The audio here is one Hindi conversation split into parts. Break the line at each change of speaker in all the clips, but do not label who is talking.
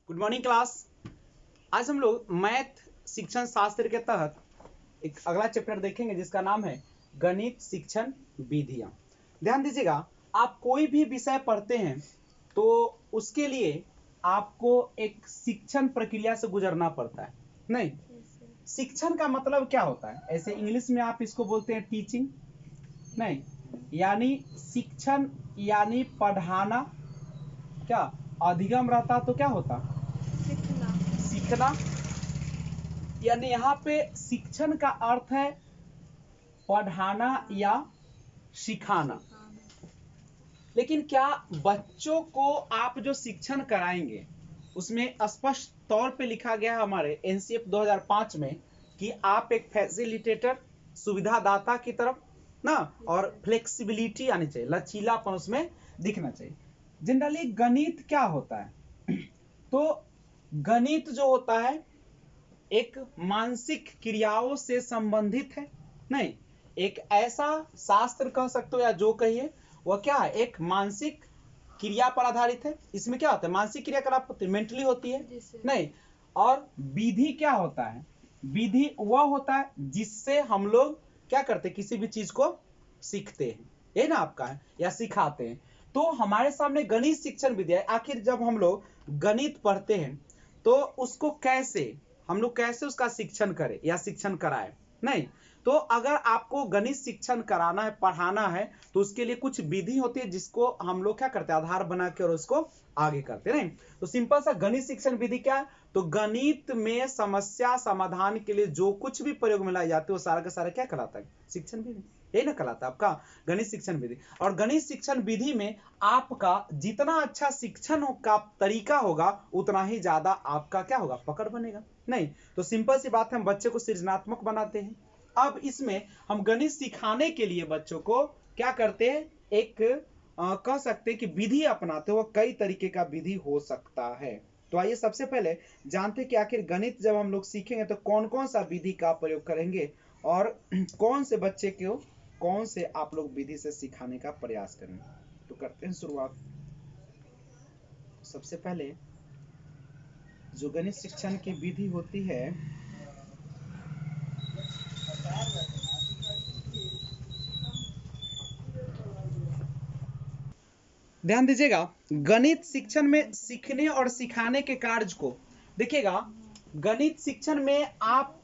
Good morning class. आज हम लोग मैथ शिक्षण शास्त्र के तहत एक अगला चैप्टर देखेंगे जिसका नाम है गणित शिक्षण विधियां। ध्यान दीजिएगा, आप कोई भी विषय पढ़ते हैं तो उसके लिए आपको एक शिक्षण प्रक्रिया से गुजरना पड़ता है। नहीं, शिक्षण का मतलब क्या होता है? ऐसे इंग्लिश में आप इसको बोलते हैं टीचिंग, नहीं, यानी शिक्षण यानी पढ़ाना। क्या अधिगम रहता तो क्या होता? सीखना। यानी यहाँ पे शिक्षण का अर्थ है पढ़ाना या सिखाना। लेकिन क्या बच्चों को आप जो शिक्षण कराएंगे उसमें स्पष्ट तौर पे लिखा गया है हमारे एनसीएफ 2005 में कि आप एक फैसिलिटेटर, सुविधादाता की तरफ ना, और फ्लेक्सिबिलिटी आनी चाहिए, लचीलापन उसमें दिखना चाहिए। जनरली गणित क्या होता है? तो गणित जो होता है एक मानसिक क्रियाओं से संबंधित है। नहीं, एक ऐसा शास्त्र कह सकते हो या जो कहिए वह क्या है, एक मानसिक क्रिया पर आधारित है। इसमें क्या होता है? मानसिक क्रियाकलाप मेंटली होती है। नहीं, और विधि क्या होता है? विधि वह होता है जिससे हम लोग क्या करते हैं, किसी भी चीज को सीखते हैं, ये ना आपका है, या सिखाते हैं। तो हमारे सामने गणित शिक्षण विधि है। आखिर जब हम लोग गणित पढ़ते हैं तो उसको कैसे हम लोग कैसे उसका शिक्षण करें या शिक्षण कराएं? नहीं, तो अगर आपको गणित शिक्षण कराना है, पढ़ाना है, तो उसके लिए कुछ विधि होती है जिसको हम लोग क्या करते हैं, आधार बना के और उसको आगे करते हैं। नहीं, तो सिंपल सा गणित शिक्षण विधि क्या है? तो गणित में समस्या समाधान के लिए जो कुछ भी प्रयोग में लाई जाती है वो सारा का सारा क्या कहलाता है? शिक्षण विधि। यही ना कहलाता है आपका गणित शिक्षण विधि। और गणित शिक्षण विधि में आपका जितना अच्छा शिक्षण का तरीका होगा उतना ही ज्यादा आपका क्या होगा, पकड़ बनेगा। नहीं, तो सिंपल सी बात है, हम बच्चे को सृजनात्मक बनाते हैं। अब इसमें हम गणित सिखाने के लिए बच्चों को क्या करते हैं, एक कह सकते हैं कि विधि अपनाते हो। कई तरीके का विधि हो सकता है। तो आइए सबसे पहले जानते हैं कि आखिर गणित जब हम लोग सीखेंगे तो कौन कौन सा विधि का प्रयोग करेंगे और कौन से बच्चे को कौन से आप लोग विधि से सिखाने का प्रयास करेंगे। तो करते हैं शुरुआत। सबसे पहले जो गणित शिक्षण की विधि होती है ध्यान दीजिएगा, गणित शिक्षण में सीखने और सिखाने के कार्य को देखिएगा। गणित शिक्षण में आप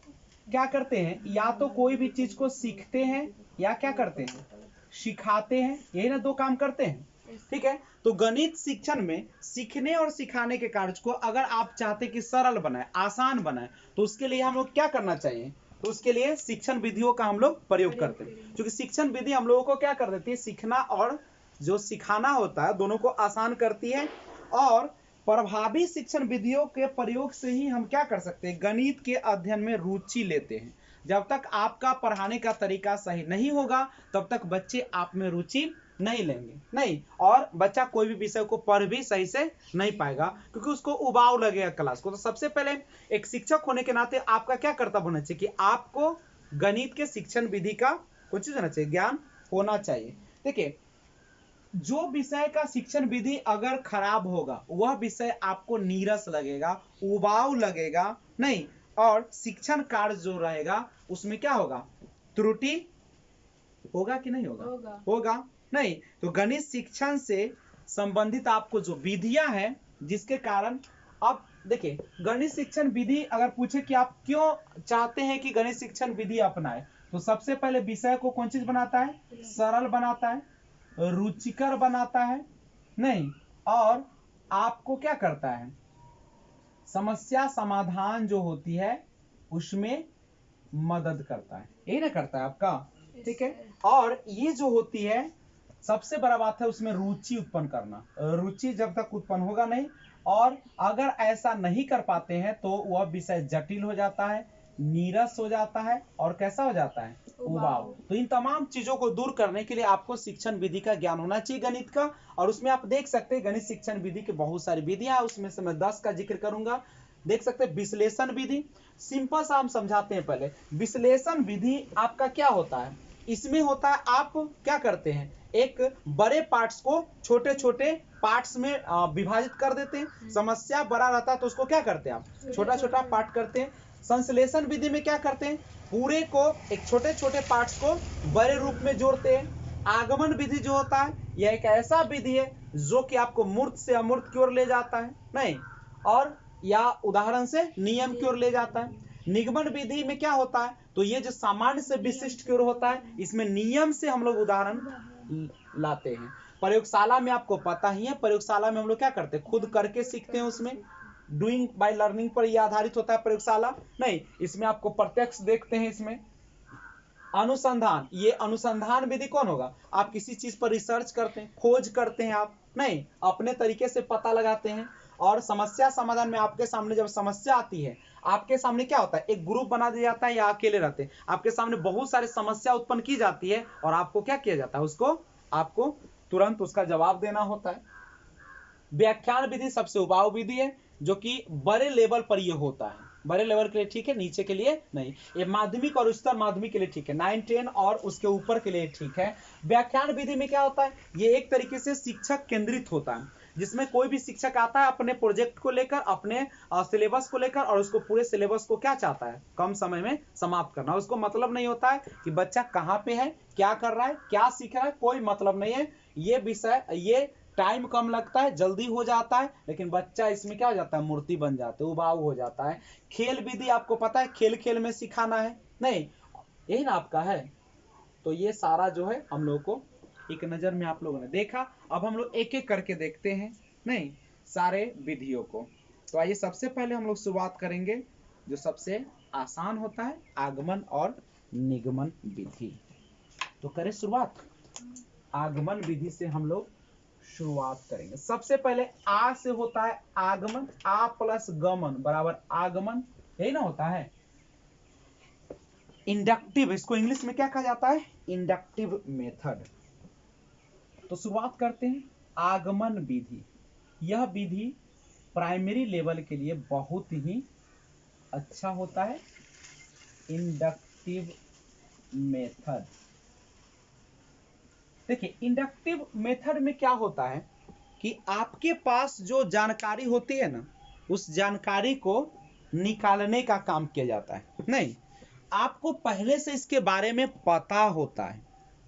क्या करते हैं, या तो कोई भी चीज को सीखते हैं या क्या करते हैं, सिखाते हैं। यही ना दो काम करते हैं, ठीक है। तो गणित शिक्षण में सीखने और सिखाने के कार्य को अगर आप चाहते कि सरल बनाए, आसान बनाए, तो उसके लिए हम लोग क्या करना चाहिए? तो उसके लिए शिक्षण विधियों का हम लोग प्रयोग करते हैं, क्योंकि शिक्षण विधि हम लोगों को क्या कर देती है, सीखना और जो सिखाना होता है दोनों को आसान करती है। और प्रभावी शिक्षण विधियों के प्रयोग से ही हम क्या कर सकते हैं, गणित के अध्ययन में रुचि लेते हैं। जब तक आपका पढ़ाने का तरीका सही नहीं होगा तब तक बच्चे आप में रुचि नहीं लेंगे। नहीं, और बच्चा कोई भी विषय को पढ़ भी सही से नहीं पाएगा क्योंकि उसको उबाऊ लगेगा क्लास को। तो सबसे पहले एक शिक्षक होने के नाते आपका क्या कर्तव्य होना चाहिए कि आपको गणित के शिक्षण विधि का कुछ होना चाहिए, ज्ञान होना चाहिए। देखिए, जो विषय का शिक्षण विधि अगर खराब होगा वह विषय आपको नीरस लगेगा, उबाऊ लगेगा। नहीं, और शिक्षण कार्य जो रहेगा उसमें क्या होगा, त्रुटि होगा कि नहीं होगा? होगा। नहीं, तो गणित शिक्षण से संबंधित आपको जो विधियां हैं जिसके कारण अब देखिए, गणित शिक्षण विधि अगर पूछे कि आप क्यों चाहते हैं कि गणित शिक्षण विधि अपनाए, तो सबसे पहले विषय को कौन चीज बनाता है, सरल बनाता है, रुचिकर बनाता है। नहीं, और आपको क्या करता है, समस्या समाधान जो होती है उसमें मदद करता है। यही ना करता है आपका, ठीक है। और ये जो होती है सबसे बड़ा बात है उसमें रुचि उत्पन्न करना। रुचि जब तक उत्पन्न होगा नहीं, और अगर ऐसा नहीं कर पाते हैं तो वह विषय जटिल हो जाता है, नीरस हो जाता है, और कैसा हो जाता है, उबाऊ। तो इन तमाम चीजों को दूर करने के लिए आपको शिक्षण विधि का ज्ञान होना चाहिए गणित का। और उसमें आप देख सकते हैं गणित शिक्षण विधि की बहुत सारी विधियां, उसमें से मैं 10 का जिक्र करूंगा। देख सकते हैं विश्लेषण विधि, सिंपल सा हम समझाते हैं पहले। विश्लेषण विधि आपका क्या होता है, इसमें होता है आप क्या करते हैं, एक बड़े पार्ट्स को छोटे छोटे पार्ट्स में विभाजित कर देते हैं। समस्या बड़ा रहता है तो उसको क्या करते हैं आप छोटा छोटा पार्ट करते हैं। संश्लेषण विधि में क्या करते हैं, पूरे को एक छोटे छोटे पार्ट्स को बड़े रूप में जोड़ते हैं। आगमन विधि जो होता है यह एक ऐसा विधि है जो कि आपको मूर्त से अमूर्त की ओर ले जाता है, नहीं, और या उदाहरण से नियम की ओर ले जाता है। निगमन विधि में क्या होता है, तो ये जो सामान्य से विशिष्ट की ओर होता है, इसमें नियम से हम लोग उदाहरण लाते हैं। प्रयोगशाला में आपको पता ही है, प्रयोगशाला में हम लोग क्या करते हैं, खुद करके सीखते हैं। उसमें डूइंग बाय लर्निंग पर यह आधारित होता है प्रयोगशाला, नहीं, इसमें आपको प्रत्यक्ष देखते हैं। इसमें अनुसंधान, ये अनुसंधान विधि कौन होगा, आप किसी चीज पर रिसर्च करते हैं, खोज करते हैं, आप नहीं अपने तरीके से पता लगाते हैं। और समस्या समाधान में आपके सामने जब समस्या आती है, आपके सामने क्या होता है, एक ग्रुप बना दिया जाता है या अकेले रहते हैं, आपके सामने बहुत सारी समस्या उत्पन्न की जाती है और आपको क्या किया जाता है, उसको आपको तुरंत उसका जवाब देना होता है। व्याख्यान विधि सबसे उबाऊ विधि है जो कि बड़े लेवल पर यह होता है, बड़े लेवल के लिए ठीक है, नीचे के लिए नहीं। ये माध्यमिक और उच्चतर माध्यमिक के लिए ठीक है, 9, 10 और उसके ऊपर के लिए ठीक है। व्याख्यान विधि में क्या होता है, ये एक तरीके से शिक्षक केंद्रित होता है, जिसमें कोई भी शिक्षक आता है अपने प्रोजेक्ट को लेकर, अपने सिलेबस को लेकर, और उसको पूरे सिलेबस को क्या चाहता है, कम समय में समाप्त करना। उसको मतलब नहीं होता है कि बच्चा कहाँ पे है, क्या कर रहा है, क्या सीख रहा है, कोई मतलब नहीं है। ये विषय, ये टाइम कम लगता है, जल्दी हो जाता है, लेकिन बच्चा इसमें क्या हो जाता है, मूर्ति बन जाते है, उबाऊ हो जाता है। खेल विधि आपको पता है, खेल खेल में सिखाना है, नहीं, यही ना आपका है। तो ये सारा जो है हम लोग को एक नजर में आप लोगों ने देखा। अब हम लोग एक एक करके देखते हैं, नहीं, सारे विधियों को। तो आइए सबसे पहले हम लोग शुरुआत करेंगे जो सबसे आसान होता है, आगमन और निगमन विधि। तो करें शुरुआत, आगमन विधि से हम लोग शुरुआत करेंगे। सबसे पहले आ से होता है आगमन, आ प्लस गमन बराबर आगमन, यही ना होता है। इंडक्टिव, इसको इंग्लिश में क्या कहा जाता है, इंडक्टिव मेथड। तो शुरुआत करते हैं आगमन विधि। यह विधि प्राइमरी लेवल के लिए बहुत ही अच्छा होता है, इंडक्टिव मेथड। देखिए इंडक्टिव मेथड में क्या होता है कि आपके पास जो जानकारी होती है ना, उस जानकारी को निकालने का काम किया जाता है, नहीं, आपको पहले से इसके बारे में पता होता है,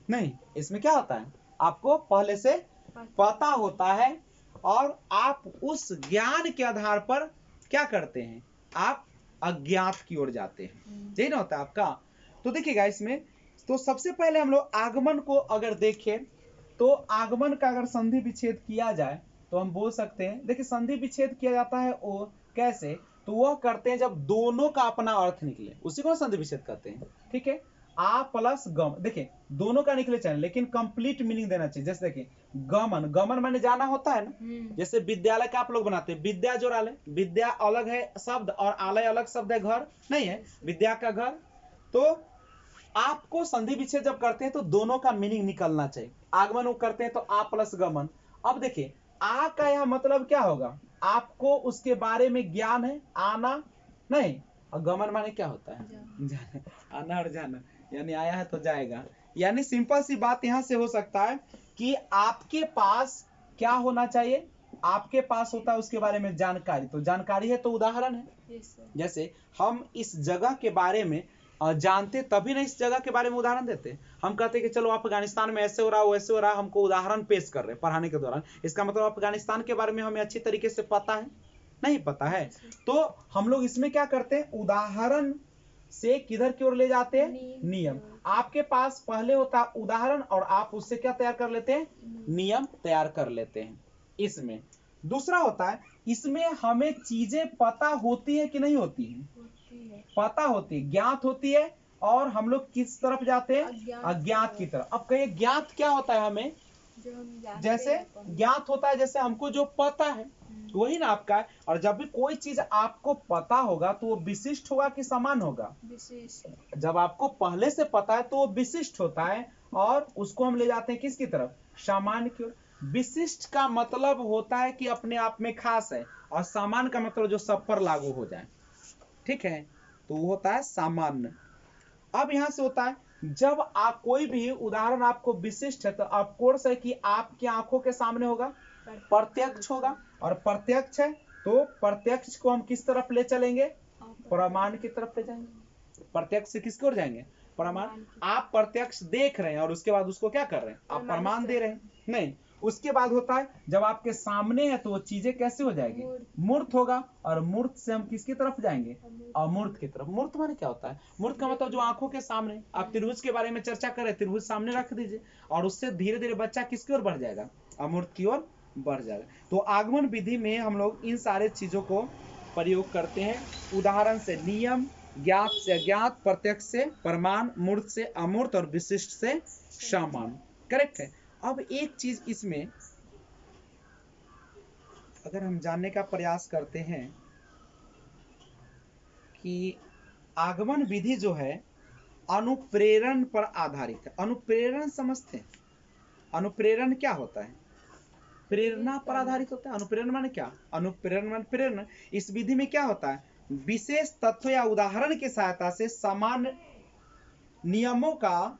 नहीं, इसमें क्या होता है, आपको पहले से पता होता है और आप उस ज्ञान के आधार पर क्या करते हैं, आप अज्ञात की ओर जाते हैं, यही ना होता है आपका। तो देखिएगा इसमें, तो सबसे पहले हम लोग आगमन को अगर देखें, तो आगमन का अगर संधि विच्छेद किया जाए तो हम बोल सकते हैं, देखिए संधि विच्छेद किया जाता है वो कैसे, तो वह करते हैं जब दोनों का अपना अर्थ निकले, उसी को संधि विच्छेद कहते हैं, ठीक है। आ प्लस गम, देखिए दोनों का निकले चाहिए लेकिन कंप्लीट मीनिंग देना चाहिए। जैसे देखिए गमन, गमन माने जाना होता है ना, जैसे विद्यालय का आप लोग बनाते हैं, विद्या जोड़ालय, विद्या अलग है शब्द और आलय अलग शब्द है, घर नहीं है, विद्या का घर। तो आपको संधि विच्छेद जब करते हैं तो दोनों का मीनिंग निकलना चाहिए। आगमन वो करते हैं तो आ प्लस गमन। अब देखिए आ का यह मतलब क्या होगा, आपको उसके बारे में ज्ञान है, आना, नहीं, और गमन माने क्या होता है, जाना, आना और जाना, यानी आया है तो जाएगा। यानी सिंपल सी बात यहां से हो सकता है कि आपके पास क्या होना चाहिए, आपके पास होता है उसके बारे में जानकारी, तो जानकारी है तो उदाहरण है। जैसे हम इस जगह के बारे में जानते तभी ना इस जगह के बारे में उदाहरण देते, हम कहते कि चलो अफगानिस्तान में ऐसे हो रहा वैसे हो रहा, हमको उदाहरण पेश कर रहे हैं पढ़ाने के दौरान, इसका मतलब अफगानिस्तान के बारे में हमें अच्छी तरीके से पता है, नहीं पता है। तो हम लोग इसमें क्या करते हैं, उदाहरण से किधर की ओर ले जाते हैं, नियम। आपके पास पहले होता है उदाहरण और आप उससे क्या तैयार कर लेते हैं, नियम तैयार कर लेते हैं। इसमें दूसरा होता है, इसमें हमें चीजें पता होती है कि नहीं होती है, पता होती है, ज्ञात होती है, और हम लोग किस तरफ जाते हैं, अज्ञात की तरफ। अब कहिए ज्ञात क्या होता है हमें, जैसे ज्ञात होता है जैसे हमको जो पता है वही ना आपका है। और जब भी कोई चीज आपको पता होगा तो वो विशिष्ट होगा कि समान होगा, जब आपको पहले से पता है तो वो विशिष्ट होता है, और उसको हम ले जाते हैं किसकी तरफ, सामान्य की ओर। विशिष्ट का मतलब होता है कि अपने आप में खास है, और सामान्य का मतलब जो सब पर लागू हो जाए, ठीक है, तो वो होता है सामान्य। अब यहां से होता है जब आप कोई भी उदाहरण आपको विशिष्ट है तो ऑफ कोर्स है कि आपकी आंखों के सामने होगा, प्रत्यक्ष होगा, और प्रत्यक्ष है तो प्रत्यक्ष को हम किस तरफ ले चलेंगे, प्रमाण की तरफ ले जाएंगे। प्रत्यक्ष से किसकी ओर जाएंगे, प्रमाण। आप प्रत्यक्ष देख रहे हैं और उसके बाद उसको क्या कर रहे हैं, आप प्रमाण दे रहे हैं। नहीं, उसके बाद होता है जब आपके सामने है तो वो चीजें कैसे हो जाएगी, मूर्त होगा, और मूर्त से हम किसकी तरफ जाएंगे, अमूर्त की तरफ। मूर्त माने क्या होता है, मूर्त का मतलब जो आंखों के सामने। आप त्रिभुज के बारे में चर्चा करें, त्रिभुज सामने रख दीजिए और उससे धीरे धीरे बच्चा किसकी ओर बढ़ जाएगा, अमूर्त की ओर बढ़ जाएगा। तो आगमन विधि में हम लोग इन सारे चीजों को प्रयोग करते हैं। उदाहरण से नियम, ज्ञात से अज्ञात, प्रत्यक्ष से प्रमाण, मूर्त से अमूर्त और विशिष्ट से सामान्य। करेक्ट है। अब एक चीज इसमें अगर हम जानने का प्रयास करते हैं कि आगमन विधि जो है अनुप्रेरण पर आधारित है। अनुप्रेरण समझते हैं, अनुप्रेरण क्या होता है, प्रेरणा पर आधारित होता है। अनुप्रेरण माने क्या, अनुप्रेरण माने प्रेरणा। इस विधि में क्या होता है, विशेष तथ्य या उदाहरण की सहायता से सामान्य नियमों का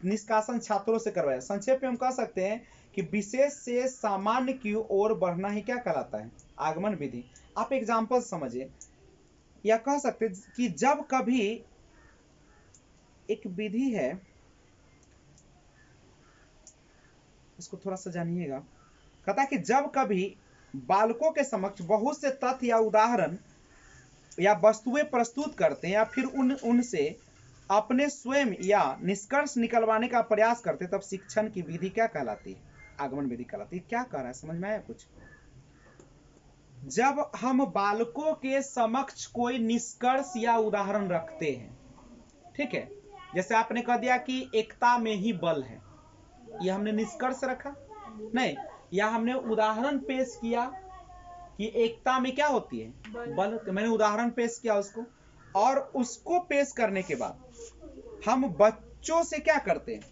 निष्कासन छात्रों से करवाया। संक्षेप में हम कह सकते हैं कि विशेष से सामान्य की ओर बढ़ना ही क्या कहलाता है, आगमन विधि। आप एग्जाम्पल समझिए, या कह सकते कि जब कभी एक विधि है, इसको थोड़ा सा जानिएगा। कहता है कि जब कभी बालकों के समक्ष बहुत से तथ्य या उदाहरण या वस्तुएं प्रस्तुत करते हैं या फिर उनसे अपने स्वयं या निष्कर्ष निकलवाने का प्रयास करते, तब शिक्षण की विधि क्या कहलाती है, आगमन विधि कहलाती है। क्या कह रहा है, समझ में आया कुछ। जब हम बालकों के समक्ष कोई निष्कर्ष या उदाहरण रखते हैं, ठीक है, जैसे आपने कह दिया कि एकता में ही बल है, यह हमने निष्कर्ष रखा नहीं, या हमने उदाहरण पेश किया कि एकता में क्या होती है, बल। मैंने उदाहरण पेश किया उसको, और उसको पेश करने के बाद हम बच्चों से क्या करते हैं,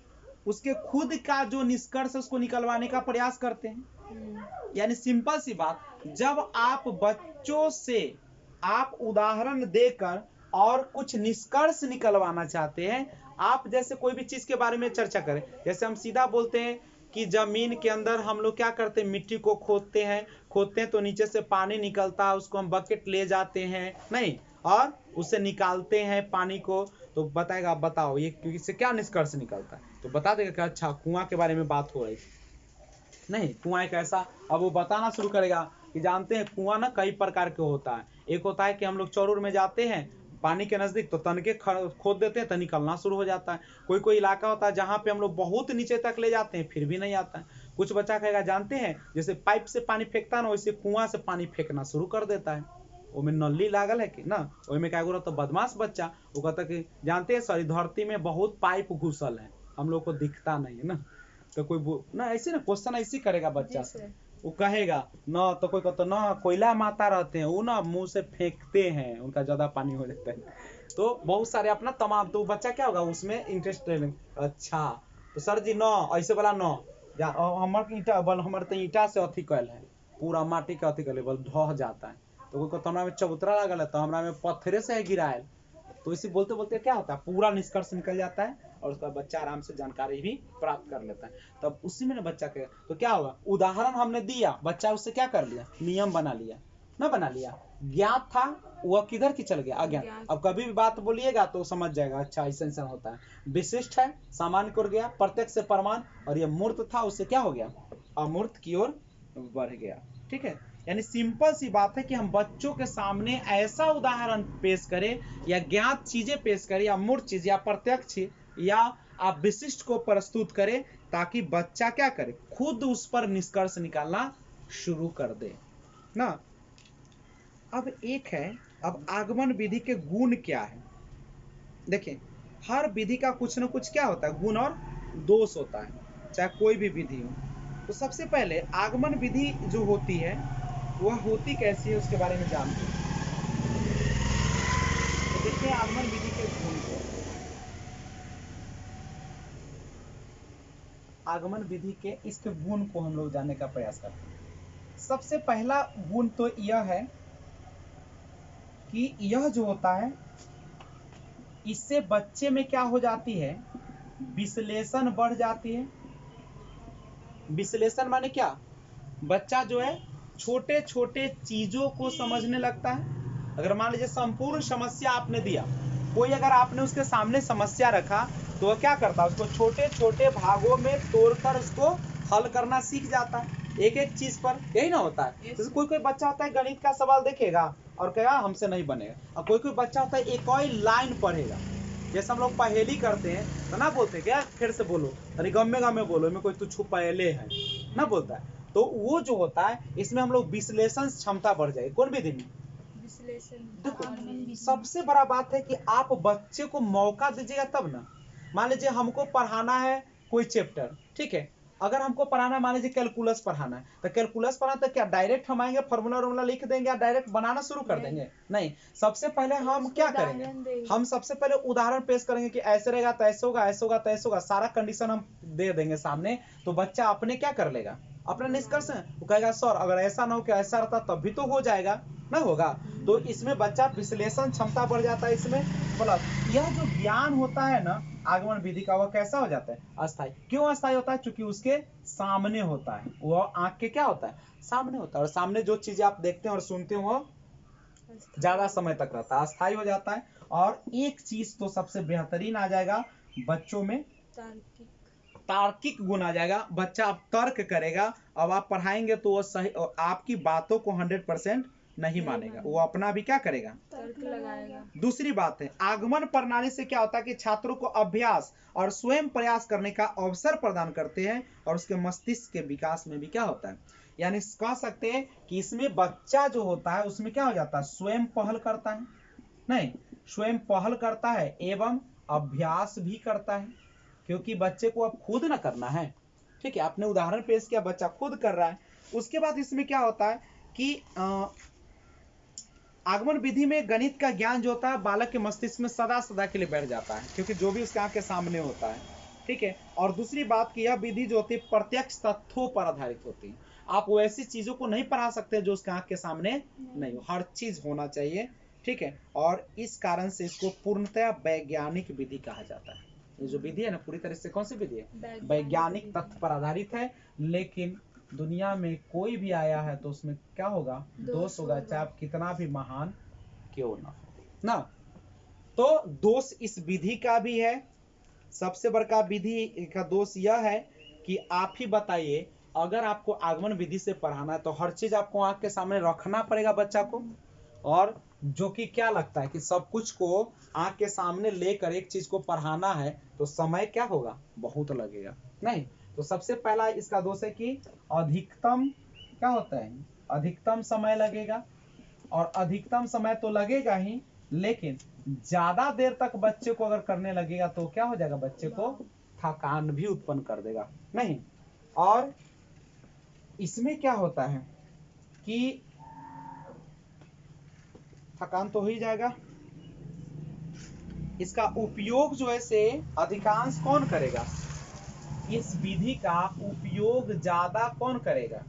उसके खुद का जो निष्कर्ष उसको निकलवाने का प्रयास करते हैं। यानी सिंपल सी बात, जब आप बच्चों से आप उदाहरण देकर और कुछ निष्कर्ष निकलवाना चाहते हैं, आप जैसे कोई भी चीज के बारे में चर्चा करें, जैसे हम सीधा बोलते हैं कि जमीन के अंदर हम लोग क्या करते हैं, मिट्टी को खोदते हैं तो नीचे से पानी निकलता है, उसको हम बकेट ले जाते हैं नहीं, और उसे निकालते हैं पानी को, तो बताएगा बताओ ये इससे क्या निष्कर्ष निकलता है, तो बता देगा कि अच्छा कुआं के बारे में बात हो रही नहीं, कुआं एक ऐसा। अब वो बताना शुरू करेगा कि जानते हैं कुआं ना कई प्रकार के होता है। एक होता है कि हम लोग चौरूर में जाते हैं पानी के नजदीक तो तनके खोद देते हैं तो निकलना शुरू हो जाता है। कोई कोई इलाका होता है जहाँ पे हम लोग बहुत नीचे तक ले जाते हैं फिर भी नहीं आता है। कुछ बच्चा कहेगा जानते हैं जैसे पाइप से पानी फेंकता है ना, वैसे कुआं से पानी फेंकना शुरू कर देता है। ओमे नली लागल है कि ना, ओमे क्या तो बदमाश बच्चा वो कहता कि जानते हैं सॉरी धरती में बहुत पाइप घुसल है, हम लोग को दिखता नहीं है ना। तो कोई ना ऐसे ना क्वेश्चन ऐसे करेगा बच्चा से, वो कहेगा ना, तो कोई कहता ना कोयला माता रहते हैं वो ना मुंह से फेंकते हैं, उनका ज्यादा पानी हो जाता है। तो बहुत सारे अपना तमाम, तो बच्चा क्या होगा उसमें इंटरेस्ट लेने। अच्छा तो सर जी न ऐसे वाला न हमारे ईटा बल हमारे तो ईटा से अथी कैल है, पूरा माटी के अथी कैल बल ढह जाता है। तो कोई कहता हमारा में चबूतरा लगल है तो हमारा में पत्थरे से है गिरायल। तो इसी बोलते बोलते क्या होता है पूरा निष्कर्ष निकल जाता है और उसका बच्चा आराम से जानकारी भी प्राप्त कर लेता है। तब उसी में ना बच्चा के तो क्या होगा, उदाहरण हमने दिया, बच्चा उससे क्या कर लिया, नियम बना लिया ना, बना लिया। ज्ञात था वह किधर की चल गया, अज्ञात। अब कभी भी बात बोलिएगा तो समझ जाएगा अच्छा ऐसा ऐसा होता है। विशिष्ट है सामान्य की ओर गया, प्रत्यक्ष से प्रमाण, और ये मूर्त था उससे क्या हो गया, अमूर्त की ओर बढ़ गया। ठीक है, यानी सिंपल सी बात है कि हम बच्चों के सामने ऐसा उदाहरण पेश करें या ज्ञात चीजें पेश करें या मूर्त चीज या प्रत्यक्ष या आप विशिष्ट को प्रस्तुत करें ताकि बच्चा क्या करे, खुद उस पर निष्कर्ष निकालना शुरू कर दे ना। अब एक है, अब आगमन विधि के गुण क्या है। देखिए हर विधि का कुछ ना कुछ क्या होता है, गुण और दोष होता है, चाहे कोई भी विधि हो। तो सबसे पहले आगमन विधि जो होती है वह होती कैसी है उसके बारे में जानते हैं। तो देखिए आगमन विधि के गुण को, आगमन विधि के इसके गुण को हम लोग जानने का प्रयास करते हैं। सबसे पहला गुण तो यह है कि यह जो होता है इससे बच्चे में क्या हो जाती है, विश्लेषण बढ़ जाती है। विश्लेषण माने क्या, बच्चा जो है छोटे छोटे चीजों को समझने लगता है। अगर मान लीजिए संपूर्ण समस्या आपने दिया, कोई अगर आपने उसके सामने समस्या रखा तो वह क्या करता है, उसको छोटे छोटे भागों में तोड़कर उसको हल करना सीख जाता है, एक एक चीज पर। यही ना होता है। जैसे कोई कोई बच्चा होता है गणित का सवाल देखेगा और कहेगा हमसे नहीं बनेगा, और कोई कोई बच्चा होता है एक और लाइन पढ़ेगा। जैसे हम लोग पहेली करते हैं तो ना बोलते क्या, फिर से बोलो, अरे गम्मे गम्मे बोलो, में कोई तुझको पहले है ना बोलता है। तो वो जो होता है इसमें हम लोग विश्लेषण क्षमता बढ़ जाएगी। कौन विधि में? देखो सबसे बड़ा बात है कि आप बच्चे को मौका दीजिएगा तब ना। मान लीजिए हमको पढ़ाना है कोई चैप्टर, ठीक है, अगर हमको पढ़ाना है मान लीजिए कैलकुलस पढ़ाना है, तो कैलकुलस पढ़ाना तो क्या डायरेक्ट हम आएंगे फॉर्मूला लिख देंगे या डायरेक्ट बनाना शुरू कर देंगे? नहीं, सबसे पहले हम क्या करेंगे, हम सबसे पहले उदाहरण पेश करेंगे कि ऐसे रहेगा तो ऐसे होगा, ऐसे होगा तो ऐसे होगा, सारा कंडीशन हम दे देंगे सामने। तो बच्चा अपने क्या कर लेगा, अपना निष्कर्ष है, वो कहेगा सर अगर ऐसा ना हो कि ऐसा रहता तब भी तो हो जाएगा ना, होगा। तो इसमें बच्चा विश्लेषण क्षमता बढ़ जाता है इसमें। प्लस यह जो ज्ञान होता है ना आगमन विधि का, वह कैसा हो जाता है, अस्थायी। क्यों अस्थायी होता है? क्योंकि उसके सामने होता है, वह आंख के क्या होता है, सामने होता है। और सामने जो चीजें आप देखते हैं और सुनते हो वह ज्यादा समय तक रहता है, अस्थायी हो जाता है। और एक चीज तो सबसे बेहतरीन आ जाएगा बच्चों में, तार्किक गुण आ जाएगा। बच्चा अब तर्क करेगा, अब आप पढ़ाएंगे तो वो सही, आपकी बातों को 100% नहीं मानेगा, वो अपना भी क्या करेगा, तर्क लगाएगा। दूसरी बात है आगमन प्रणाली से क्या होता है कि छात्रों को अभ्यास और स्वयं प्रयास करने का अवसर प्रदान करते हैं, और उसके मस्तिष्क के विकास में भी क्या होता है, यानी कह सकते हैं कि इसमें बच्चा जो होता है उसमें क्या हो जाता है, स्वयं पहल करता है, नहीं स्वयं पहल करता है एवं अभ्यास भी करता है, क्योंकि बच्चे को अब खुद ना करना है। ठीक है, आपने उदाहरण पेश किया, बच्चा खुद कर रहा है। उसके बाद इसमें क्या होता है कि आगमन विधि में गणित का ज्ञान जो होता है बालक के मस्तिष्क में सदा सदा के लिए बैठ जाता है, क्योंकि जो भी उसके आंख के सामने होता है। ठीक है, और दूसरी बात की यह विधि जो होती है प्रत्यक्ष तथ्यों पर आधारित होती है। आप वो ऐसी चीजों को नहीं पढ़ा सकते जो उसके आंख के सामने नहीं हो, हर चीज होना चाहिए। ठीक है, और इस कारण से इसको पूर्णतया वैज्ञानिक विधि कहा जाता है। ये जो विधि है ना पूरी तरह से कौन सी विधि है, वैज्ञानिक तथ्य पर आधारित है। लेकिन दुनिया में कोई भी आया है तो उसमें क्या होगा, दोष होगा, चाहे आप कितना भी महान क्यों ना हो ना। तो दोष इस विधि का भी है। सबसे बड़ा विधि का दोष यह है कि आप ही बताइए, अगर आपको आगमन विधि से पढ़ाना है तो हर चीज आपको आंख के सामने रखना पड़ेगा बच्चा को, और जो कि क्या लगता है कि सब कुछ को आंख के सामने लेकर एक चीज को पढ़ाना है तो समय क्या होगा, बहुत लगेगा। नहीं, तो सबसे पहला इसका दोष है कि अधिकतम क्या होता है, अधिकतम समय लगेगा, और अधिकतम समय तो लगेगा ही, लेकिन ज्यादा देर तक बच्चे को अगर करने लगेगा तो क्या हो जाएगा, बच्चे को थकान भी उत्पन्न कर देगा। नहीं, और इसमें क्या होता है कि थकान तो हो ही जाएगा। इसका उपयोग जो है से अधिकांश कौन करेगा, इस विधि का उपयोग ज्यादा कौन करेगा,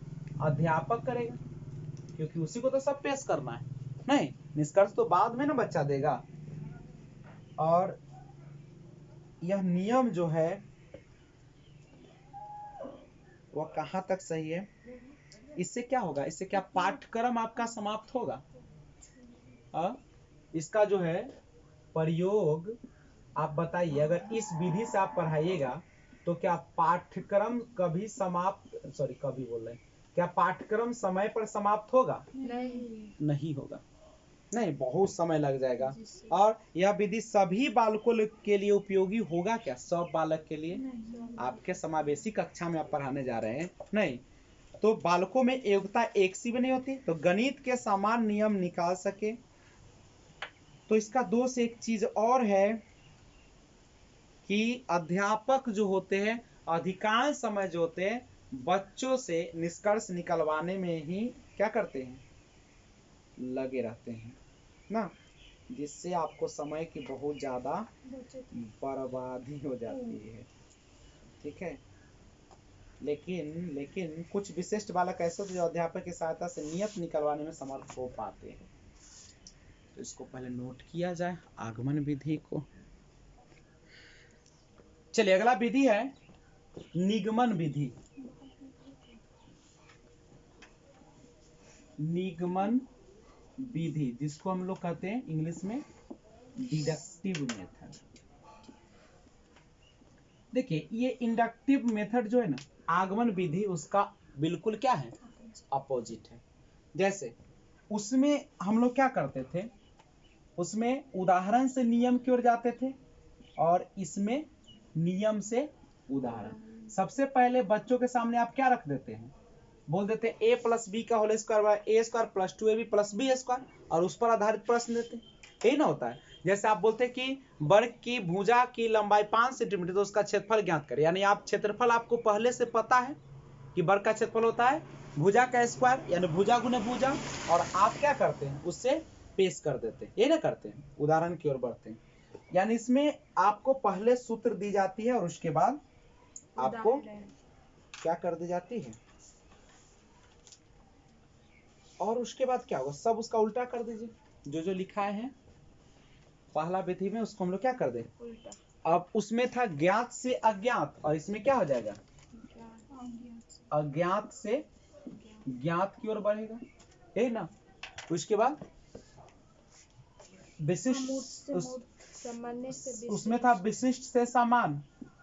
अध्यापक करेगा, क्योंकि उसी को तो सब पेश करना है। नहीं, निष्कर्ष तो बाद में ना बच्चा देगा। और यह नियम जो है वह कहां तक सही है, इससे क्या होगा, इससे क्या पाठ्यक्रम आपका समाप्त होगा? इसका जो है प्रयोग आप बताइए, अगर इस विधि से आप पढ़ाइएगा तो क्या पाठ्यक्रम कभी समाप्त, सॉरी कभी बोल रहे हैं, क्या पाठ्यक्रम समय पर समाप्त होगा? नहीं होगा, नहीं, बहुत समय लग जाएगा। और यह विधि सभी बालकों के लिए उपयोगी होगा क्या, सब बालक के लिए? आपके समावेशी कक्षा में आप पढ़ाने जा रहे हैं, नहीं, तो बालकों में योग्यता एक सी भी नहीं होती तो गणित के समान नियम निकाल सके। तो इसका दोष एक चीज और है कि अध्यापक जो होते हैं अधिकांश समय जो होते हैं बच्चों से निष्कर्ष निकलवाने में ही क्या करते हैं, लगे रहते हैं ना, जिससे आपको समय की बहुत ज्यादा बर्बादी हो जाती है। ठीक है, लेकिन कुछ विशिष्ट बालक ऐसे होते हैं जो अध्यापक की सहायता से नियत निकलवाने में समर्थ हो पाते हैं। तो इसको पहले नोट किया जाए आगमन विधि को। चलिए अगला विधि है निगमन विधि। निगमन विधि जिसको हम लोग कहते हैं इंग्लिश में डिडक्टिव मेथड। देखिए ये इंडक्टिव मेथड जो है ना, आगमन विधि, उसका बिल्कुल क्या है, अपोजिट है। जैसे उसमें हम लोग क्या करते थे, उसमें उदाहरण से नियम की ओर जाते थे और इसमें नियम से उदाहरण। सबसे पहले बच्चों के सामने आप क्या रख देते हैं, बोल देते हैं ए प्लस बी का whole square by A square plus 2ab plus B square, और उस पर आधारित प्रश्न देते हैं। यही ना होता है। जैसे आप बोलते हैं कि वर्ग की भुजा की लंबाई 5 सेंटीमीटर, तो उसका क्षेत्रफल ज्ञात करें। यानी आप क्षेत्रफल आपको पहले से पता है कि वर्ग का क्षेत्रफल होता है भुजा का स्क्वायर, यानी भुजा गुने भुजा, और आप क्या करते हैं, उससे पेश कर देते हैं। ये ना करते हैं, उदाहरण की ओर बढ़ते हैं। यानी इसमें आपको पहले सूत्र दी जाती है और उसके बाद आपको क्या कर दी जाती है, और उसके बाद क्या होगा, सब उसका उल्टा कर दीजिए। जो जो लिखा है पहला विधि में उसको हम लोग क्या कर दे उल्टा। अब उसमें था ज्ञात से अज्ञात, और इसमें क्या हो जाएगा, अज्ञात से ज्ञात की ओर बढ़ेगा, है ना। उसके बाद विशिष्ट, उसमें था विशिष्ट से समान,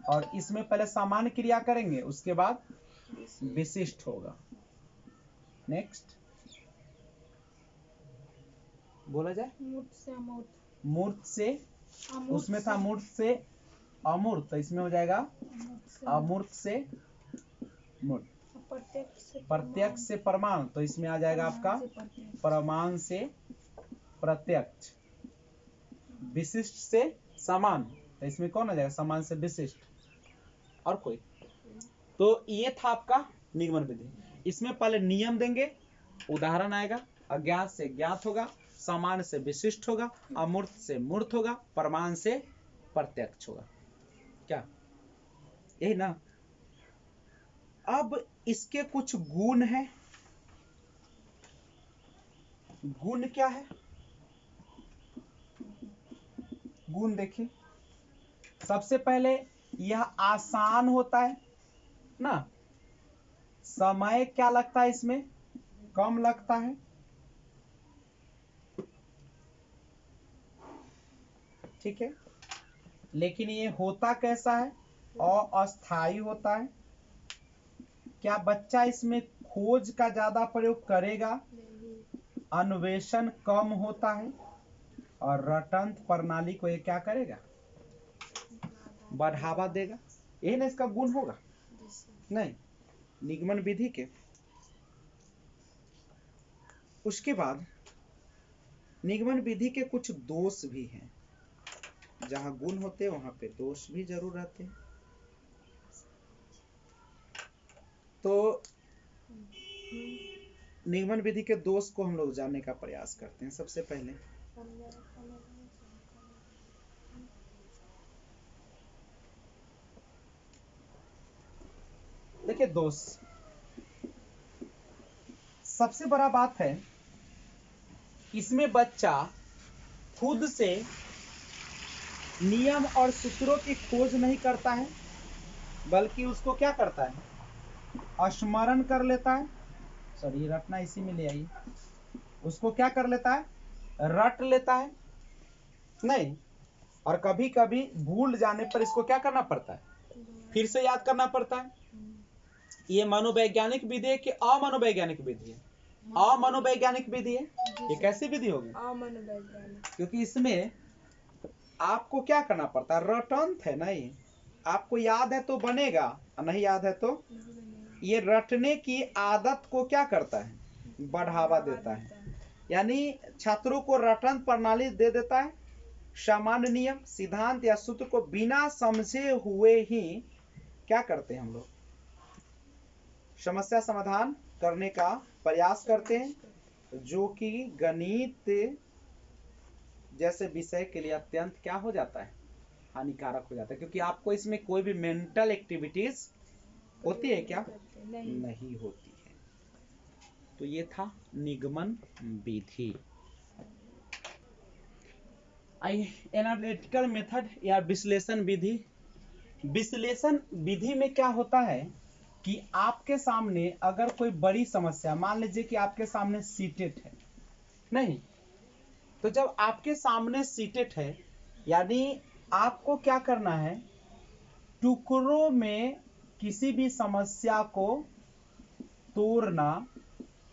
और इसमें पहले समान क्रिया करेंगे उसके बाद विशिष्ट होगा। नेक्स्ट बोला जाए मूर्त से अमूर्त, मूर्त से, उसमें था मूर्त से अमूर्त, तो इसमें हो जाएगा अमूर्त से मूर्त। प्रत्यक्ष से प्रमाण, तो इसमें आ जाएगा आपका प्रमाण से प्रत्यक्ष। विशिष्ट से समान, तो इसमें कौन आ जाएगा, समान से विशिष्ट। और कोई, तो ये था आपका निगमन विधि। इसमें पहले नियम देंगे, उदाहरण आएगा, अज्ञात से ज्ञात होगा, समान से विशिष्ट होगा, अमूर्त से मूर्त होगा, प्रमाण से प्रत्यक्ष होगा। क्या यही ना। अब इसके कुछ गुण हैं। गुण क्या है, गुण देखिए। सबसे पहले यह आसान होता है ना, समय क्या लगता है इसमें, कम लगता है। ठीक है, लेकिन ये होता कैसा है, अस्थाई होता है। क्या बच्चा इसमें खोज का ज्यादा प्रयोग करेगा, अन्वेषण कम होता है, और रटंत प्रणाली को ये क्या करेगा, बढ़ावा देगा। यही ना इसका गुण होगा, नहीं निगमन विधि के। उसके बाद निगमन विधि के कुछ दोष भी हैं। जहां गुण होते हैं वहां पे दोष भी जरूर रहते हैं। तो निगमन विधि के दोष को हम लोग जानने का प्रयास करते हैं। सबसे पहले देखिए दोष, सबसे बड़ा बात है इसमें बच्चा खुद से नियम और सूत्रों की खोज नहीं करता है, बल्कि उसको क्या करता है, स्मरण कर लेता है। सॉरी, रटना इसी में ले आइए। उसको क्या कर लेता है, रट लेता है, नहीं, और कभी कभी भूल जाने पर इसको क्या करना पड़ता है, फिर से याद करना पड़ता है। ये मनोवैज्ञानिक विधि है कि अमनोवैज्ञानिक विधि है, अमनोवैज्ञानिक विधि है। ये कैसी विधि होगी, अमनोवैज्ञानिक, क्योंकि इसमें आपको क्या करना पड़ता है, रटंत है, नहीं आपको याद है तो बनेगा, नहीं याद है तो। ये रटने की आदत को क्या करता है, बढ़ावा देता है। यानी छात्रों को रटंत प्रणाली दे देता है। सामान्य नियम, सिद्धांत या सूत्र को बिना समझे हुए ही क्या करते हैं हम लोग, समस्या समाधान करने का प्रयास करते हैं, जो कि गणित जैसे विषय के लिए अत्यंत क्या हो जाता है, हानिकारक हो जाता है। क्योंकि आपको इसमें कोई भी मेंटल एक्टिविटीज होती है क्या, नहीं होती है। तो ये था निगमन विधि। एनालिटिकल मेथड या विश्लेषण विधि, विश्लेषण विधि में क्या होता है कि आपके सामने अगर कोई बड़ी समस्या, मान लीजिए कि आपके सामने सीटेट है, नहीं, तो जब आपके सामने सीटेट है यानी आपको क्या करना है, टुकड़ों में किसी भी समस्या को तोड़ना,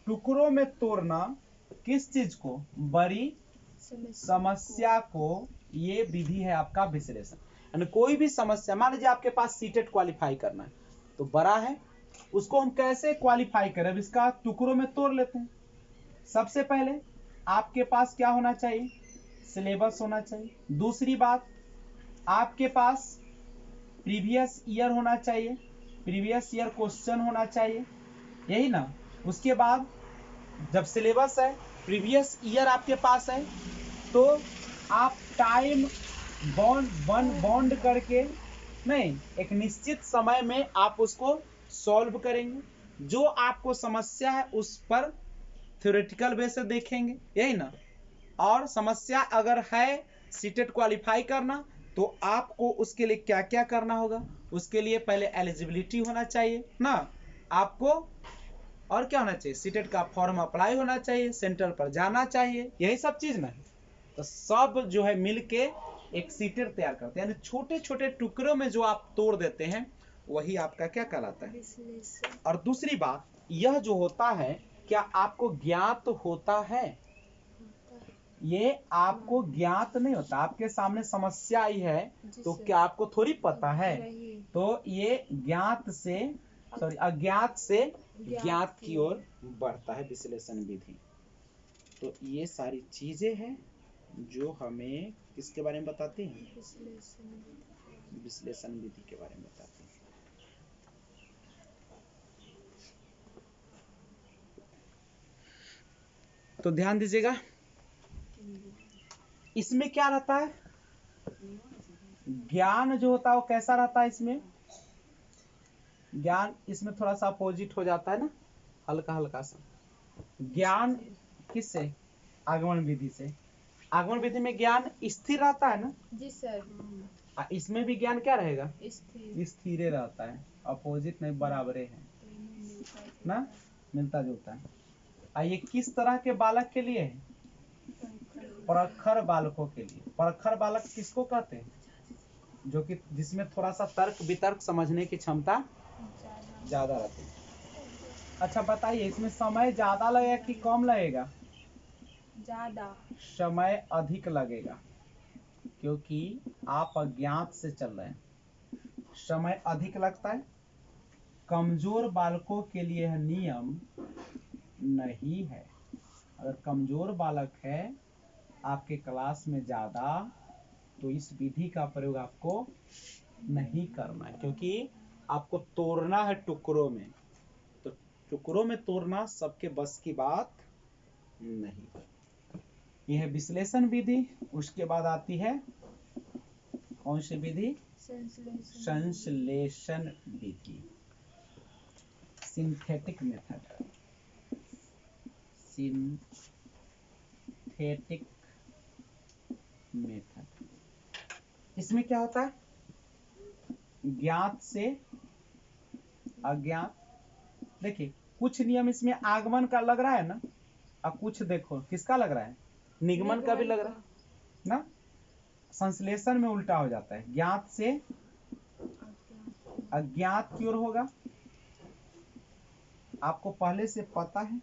टुकड़ों में तोड़ना, किस चीज को, बड़ी समस्या को, ये विधि है आपका विश्लेषण। यानी कोई भी समस्या, मान लीजिए आपके पास सीटेट क्वालिफाई करना है तो बड़ा है, उसको हम कैसे क्वालिफाई करें, अब इसका टुकड़ों में तोड़ लेते हैं। सबसे पहले आपके पास क्या होना चाहिए, सिलेबस होना चाहिए। दूसरी बात, आपके पास प्रीवियस ईयर होना चाहिए, प्रीवियस ईयर क्वेश्चन होना चाहिए, यही ना। उसके बाद जब सिलेबस है, प्रीवियस ईयर आपके पास है, तो आप टाइम बॉन्ड करके, नहीं, एक निश्चित समय में आप उसको सॉल्व करेंगे। जो आपको समस्या है उस पर थ्योरेटिकल वे से देखेंगे, यही ना। और समस्या अगर है सीटेट क्वालिफाई करना, तो आपको उसके लिए क्या क्या करना होगा, उसके लिए पहले एलिजिबिलिटी होना चाहिए ना आपको, और क्या होना चाहिए, सीटेट का फॉर्म अप्लाई होना चाहिए, सेंटर पर जाना चाहिए, यही सब चीज ना। तो सब जो है मिलके एक सीटेट तैयार करते हैं, यानी छोटे छोटे टुकड़ों में जो आप तोड़ देते हैं वही आपका क्या कहलाता है। और दूसरी बात, यह जो होता है क्या आपको ज्ञात होता है, ये आपको ज्ञात नहीं होता। आपके सामने समस्या आई है तो क्या आपको थोड़ी पता है, तो ये ज्ञात से, सॉरी, अज्ञात से ज्ञात की ओर बढ़ता है विश्लेषण विधि। तो ये सारी चीजें हैं जो हमें किसके बारे में बताती हैं, विश्लेषण विधि के बारे में बताती हैं। तो ध्यान दीजिएगा, इसमें क्या रहता है, ज्ञान जो होता है वो कैसा रहता है, इसमें ज्ञान, इसमें थोड़ा सा अपोजिट हो जाता है ना, हल्का हल्का सा ज्ञान। किससे, आगमन विधि से। आगमन विधि में ज्ञान स्थिर रहता है ना
जी सर।
इसमें भी ज्ञान क्या रहेगा,
स्थिर
स्थिर रहता है, अपोजिट नहीं, बराबरे है ना, मिलता जुलता है। ये किस तरह के बालक के लिए है, प्रखर बालकों के लिए। प्रखर बालक किसको कहते हैं, जो कि जिसमें थोड़ा सा तर्क वितर्क समझने की क्षमता ज्यादा रहती है। अच्छा बताइए, इसमें समय ज्यादा लगेगा कि कम लगेगा,
ज्यादा,
समय अधिक लगेगा, क्योंकि आप अज्ञात से चल रहे हैं, समय अधिक लगता है। कमजोर बालकों के लिए यह नियम नहीं है। अगर कमजोर बालक है आपके क्लास में ज्यादा, तो इस विधि का प्रयोग आपको नहीं करना है, क्योंकि आपको तोड़ना है टुकड़ों में, तो टुकड़ों में तोड़ना सबके बस की बात नहीं। यह है विश्लेषण विधि। उसके बाद आती है कौन सी विधि, संश्लेषण विधि, सिंथेटिक मेथड, सिंथेटिक मेथड। इसमें क्या होता है, ज्ञात से अज्ञात। देखिए कुछ नियम इसमें आगमन का लग रहा है ना, और कुछ देखो किसका लग रहा है, निगमन का भी लग रहा है ना। संश्लेषण में उल्टा हो जाता है, ज्ञात से अज्ञात की ओर होगा, आपको पहले से पता है,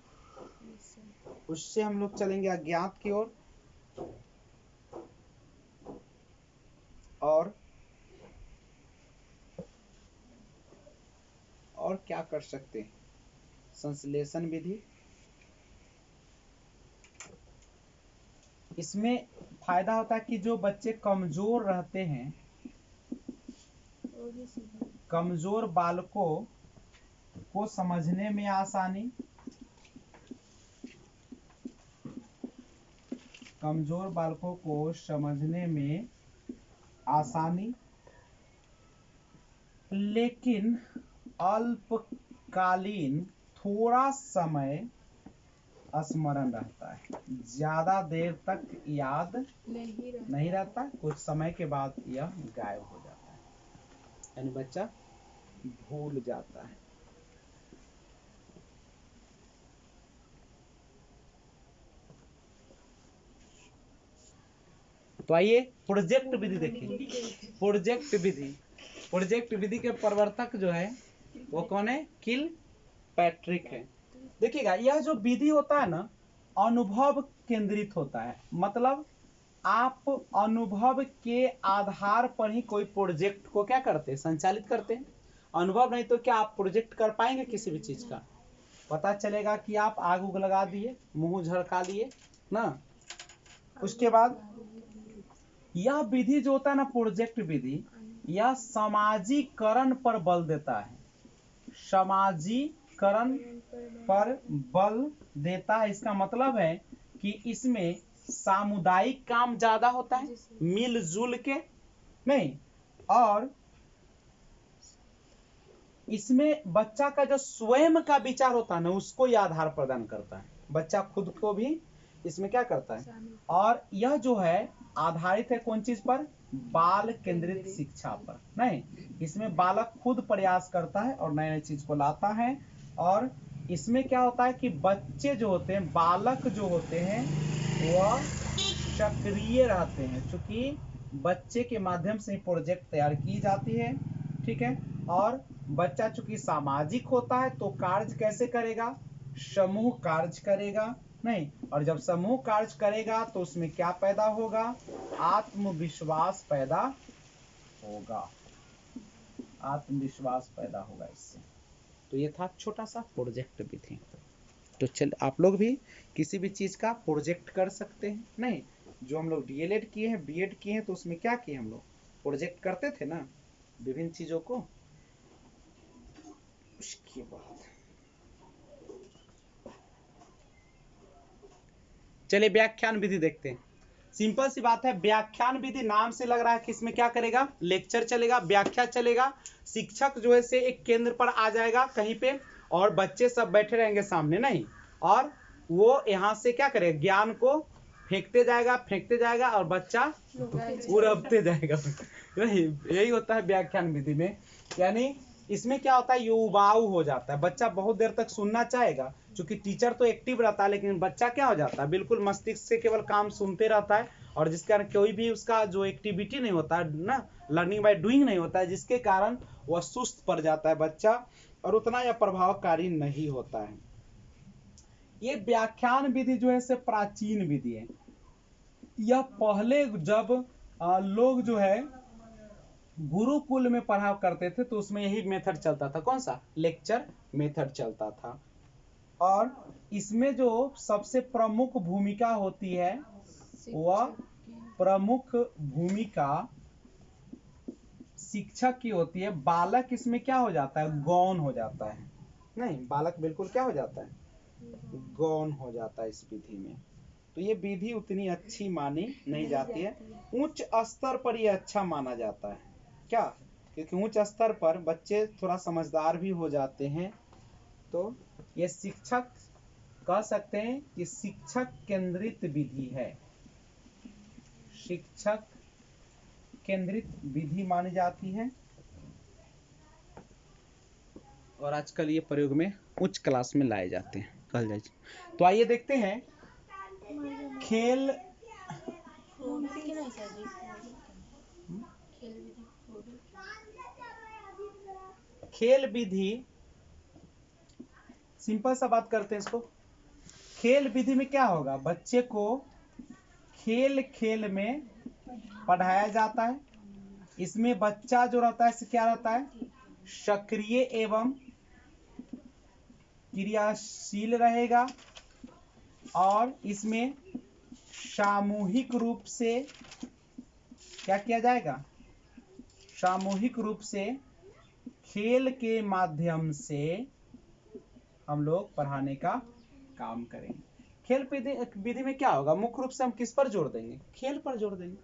उससे हम लोग चलेंगे अज्ञात की ओर। और क्या कर सकते हैं, संश्लेषण विधि, इसमें फायदा होता है कि जो बच्चे कमजोर रहते हैं, कमजोर बालकों को समझने में आसानी, कमजोर बालकों को समझने में आसानी, लेकिन अल्पकालीन थोड़ा समय स्मरण रहता है, ज्यादा देर तक याद नहीं रहता, कुछ समय के बाद यह गायब हो जाता है। यानी बच्चा भूल जाता है। तो आइए प्रोजेक्ट विधि देखिए। प्रोजेक्ट विधि के प्रवर्तक जो है वो कौन है? किल पैट्रिक है। देखिएगा यह जो विधि होता है ना, अनुभव केंद्रित होता है। मतलब आप अनुभव के आधार पर ही कोई प्रोजेक्ट को क्या करते हैं? संचालित करते हैं। अनुभव नहीं तो क्या आप प्रोजेक्ट कर पाएंगे किसी भी चीज का? पता चलेगा कि आप आग उग लगा दिए, मुंह झड़का लिए ना। उसके बाद यह विधि जो होता है ना, प्रोजेक्ट विधि, यह सामाजिकरण पर बल देता है। सामाजिकरण पर बल देता है। इसका मतलब है कि इसमें सामुदायिक काम ज्यादा होता है, मिलजुल के नहीं, और इसमें बच्चा का जो स्वयं का विचार होता है ना, उसको यह आधार प्रदान करता है। बच्चा खुद को भी इसमें क्या करता है, और यह जो है आधारित है कौन चीज पर? बाल केंद्रित शिक्षा पर। नहीं, इसमें बालक खुद प्रयास करता है और नए नए चीज को लाता है। और इसमें क्या होता है कि बच्चे जो होते हैं, बालक जो होते हैं, वह सक्रिय रहते हैं, क्योंकि बच्चे के माध्यम से प्रोजेक्ट तैयार की जाती है। ठीक है। और बच्चा चूंकि सामाजिक होता है तो कार्य कैसे करेगा? समूह कार्य करेगा। नहीं, और जब समूह कार्य करेगा तो उसमें क्या पैदा होगा? आत्मविश्वास पैदा होगा। आत्मविश्वास पैदा होगा इससे। तो ये था छोटा सा प्रोजेक्ट विधि। तो चल आप लोग भी किसी भी चीज का प्रोजेक्ट कर सकते हैं। नहीं, जो हम लोग डीएलएड किए हैं, बीएड किए हैं, तो उसमें क्या किए हम लोग? प्रोजेक्ट करते थे ना विभिन्न चीजों को। उसके बाद चलिए व्याख्यान विधि देखते हैं। सिंपल सी बात है, व्याख्यान विधि नाम से लग रहा है कि इसमें क्या करेगा? लेक्चर चलेगा, व्याख्या चलेगा। शिक्षक जो है से एक केंद्र पर आ जाएगा कहीं पे, और बच्चे सब बैठे रहेंगे सामने, नहीं, और वो यहाँ से क्या करेगा? ज्ञान को फेंकते जाएगा और बच्चा उड़पते जाएगा। यही होता है व्याख्यान विधि में। यानी इसमें क्या होता है? युवाऊ हो जाता है बच्चा, बहुत देर तक सुनना चाहेगा, क्योंकि टीचर तो एक्टिव रहता है, लेकिन बच्चा क्या हो जाता है? बिल्कुल मस्तिष्क से केवल काम सुनते रहता है, और जिस कारण कोई भी उसका जो एक्टिविटी नहीं होता है ना, लर्निंग बाय डूइंग नहीं होता है, जिसके कारण वह सुस्त पड़ जाता है बच्चा, और उतना यह प्रभावकारी नहीं होता है। ये व्याख्यान विधि जो है से प्राचीन विधि है। यह पहले जब लोग जो है गुरुकुल में पढ़ा करते थे तो उसमें यही मेथड चलता था। कौन सा? लेक्चर मेथड चलता था। और इसमें जो सबसे प्रमुख भूमिका होती है, वह प्रमुख भूमिका शिक्षक की होती है। बालक इसमें क्या हो जाता है? गौण हो जाता है। नहीं, बालक बिल्कुल क्या हो जाता है? गौण हो जाता है इस विधि में। तो ये विधि उतनी अच्छी मानी नहीं जाती है। उच्च स्तर पर यह अच्छा माना जाता है। क्या? क्योंकि उच्च स्तर पर बच्चे थोड़ा समझदार भी हो जाते हैं। तो ये शिक्षक कह सकते हैं कि शिक्षक केंद्रित विधि है। शिक्षक केंद्रित विधि मानी जाती है। और आजकल ये प्रयोग में उच्च क्लास में लाए जाते हैं, कहा जाए। तो आइए देखते हैं खेल विधि। सिंपल सा बात करते हैं इसको। खेल विधि में क्या होगा? बच्चे को खेल खेल में पढ़ाया जाता है। इसमें बच्चा जो रहता है क्या रहता है? सक्रिय एवं क्रियाशील रहेगा। और इसमें सामूहिक रूप से क्या किया जाएगा? सामूहिक रूप से खेल के माध्यम से हम लोग पढ़ाने का काम करेंगे। खेल विधि में क्या होगा? मुख्य रूप से हम किस पर जोर देंगे? खेल पर जोर देंगे।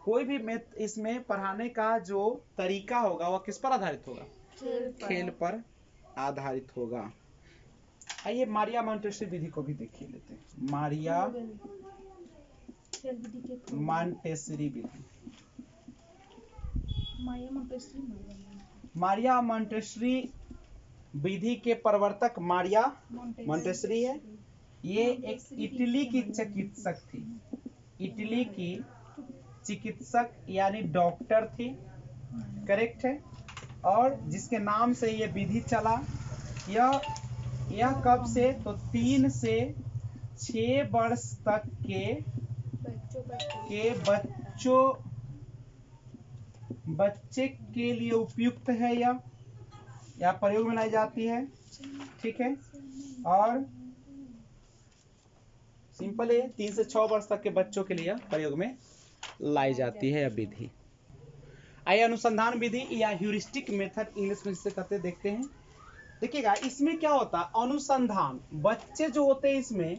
कोई भी इसमें पढ़ाने का जो तरीका होगा वह किस पर आधारित होगा? खेल पर आधारित होगा। आइए मारिया मॉन्टेसरी विधि को भी देख लेते हैं। मारिया मॉन्टेसरी विधि। मारिया मोंटेसरी विधि के प्रवर्तक मारिया मोंटेसरी है। ये एक इटली की चिकित्सक थी, इटली की चिकित्सक यानी डॉक्टर थी, करेक्ट है। और जिसके नाम से ये विधि चला। यह कब से, तो 3 से 6 वर्ष तक के बच्चे के लिए उपयुक्त है। यह प्रयोग में लाई जाती है, ठीक है। और सिंपल है, 3 से 6 वर्ष तक के बच्चों के लिए प्रयोग में लाई जाती है यह विधि। आइए अनुसंधान विधि या ह्यूरिस्टिक मेथड इंग्लिश में जिसे कहते देखते हैं। देखिएगा इसमें क्या होता है, अनुसंधान, बच्चे जो होते हैं इसमें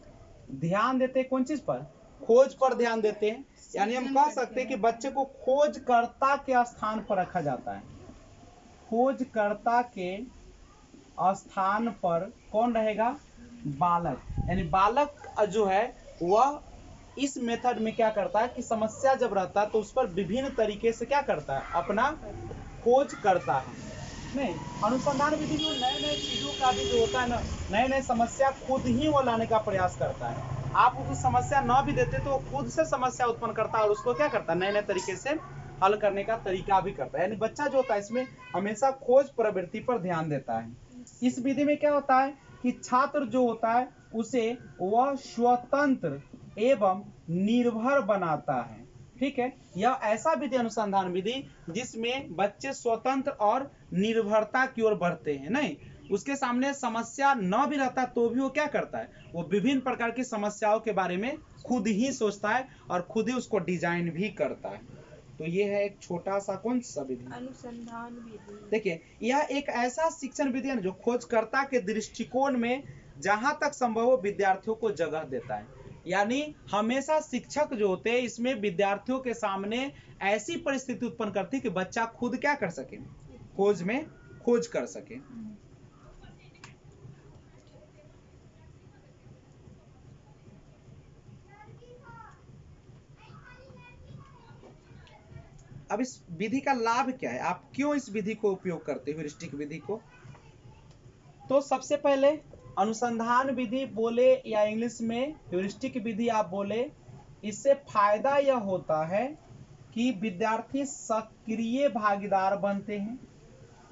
ध्यान देते हैं कौन चीज पर, खोज पर ध्यान देते हैं। यानी हम कह सकते हैं कि बच्चे को खोजकर्ता के स्थान पर रखा जाता है। खोजकर्ता के स्थान पर कौन रहेगा, बालक। यानी बालक जो है वह इस मेथड में क्या करता है कि समस्या जब रहता है तो उस पर विभिन्न तरीके से क्या करता है, अपना खोज करता है। नहीं, अनुसंधान विधि में नए नए चीजों का भी जो होता है ना, नए नए समस्या खुद ही वो लाने का प्रयास करता है। आप उसको समस्या न भी देते तो खुद से समस्या उत्पन्न करता है और उसको क्या करता है, नए नए तरीके से हल करने का तरीका भी करता है। यानी बच्चा जो होता है इसमें हमेशा खोज प्रवृत्ति पर ध्यान देता है। इस विधि में क्या होता है कि छात्र जो होता है उसे वह स्वतंत्र एवं निर्भर बनाता है, ठीक है। यह ऐसा विधि अनुसंधान विधि जिसमें बच्चे स्वतंत्र और निर्भरता की ओर बढ़ते हैं। नहीं, उसके सामने समस्या न भी रहता तो भी वो क्या करता है, वो विभिन्न प्रकार की समस्याओं के बारे में खुद ही सोचता है और खुद ही उसको डिजाइन भी करता है। तो ये है एक छोटा सा कौन सा विधि,
अनुसंधान विधि।
देखिए यह एक ऐसा शिक्षण विधि है जो खोजकर्ता के दृष्टिकोण में जहां तक संभव हो विद्यार्थियों को जगह देता है। यानी हमेशा शिक्षक जो होते हैं इसमें विद्यार्थियों के सामने ऐसी परिस्थिति उत्पन्न करती है कि बच्चा खुद क्या कर सके, खोज कर सके। अब इस विधि का लाभ क्या है, आप क्यों इस विधि को उपयोग करते हो, ह्यूरिस्टिक विधि को। तो सबसे पहले अनुसंधान विधि बोले या इंग्लिश में ह्यूरिस्टिक विधि आप बोले, इससे फायदा यह होता है कि विद्यार्थी सक्रिय भागीदार बनते हैं।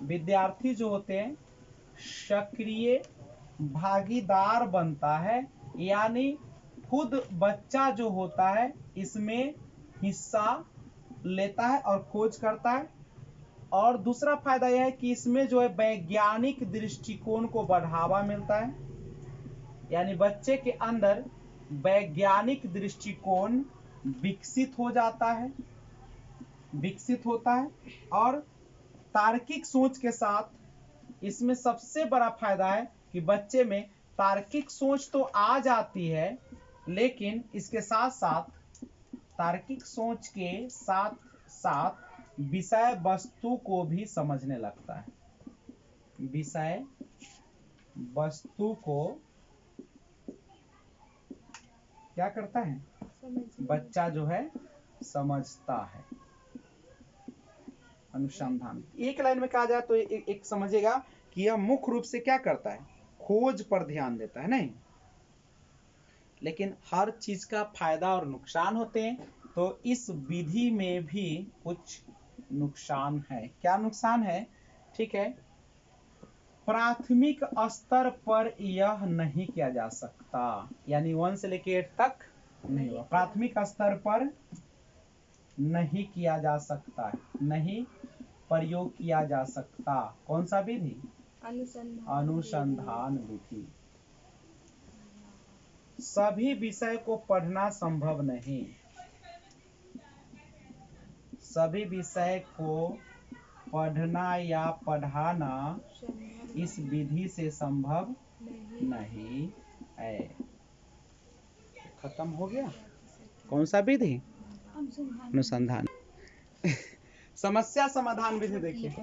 विद्यार्थी जो होते हैं सक्रिय भागीदार बनता है, यानी खुद बच्चा जो होता है इसमें हिस्सा लेता है और खोज करता है। और दूसरा फायदा यह है कि इसमें जो है वैज्ञानिक दृष्टिकोण को बढ़ावा मिलता है। यानी बच्चे के अंदर वैज्ञानिक दृष्टिकोण विकसित होता है। और तार्किक सोच के साथ इसमें सबसे बड़ा फायदा है कि बच्चे में तार्किक सोच तो आ जाती है, लेकिन इसके साथ साथ तार्किक सोच के साथ साथ विषय वस्तु को भी समझने लगता है। विषय वस्तु को क्या करता है, बच्चा जो है समझता है। अनुसंधान एक लाइन में कहा जाए तो एक समझेगा कि यह मुख्य रूप से क्या करता है, खोज पर ध्यान देता है। नहीं, लेकिन हर चीज का फायदा और नुकसान होते हैं, तो इस विधि में भी कुछ नुकसान है। क्या नुकसान है, ठीक है। प्राथमिक स्तर पर यह नहीं किया जा सकता, यानी 1 से लेकर 8 तक नहीं हुआ। प्राथमिक स्तर पर नहीं किया जा सकता, नहीं प्रयोग किया जा सकता। कौन सा विधि, अनुसंधान विधि। सभी विषय को पढ़ना संभव नहीं, सभी विषय को पढ़ना या पढ़ाना इस विधि से संभव नहीं है। खत्म हो गया। कौन सा विधि, अनुसंधान। समस्या समाधान विधि देखिए,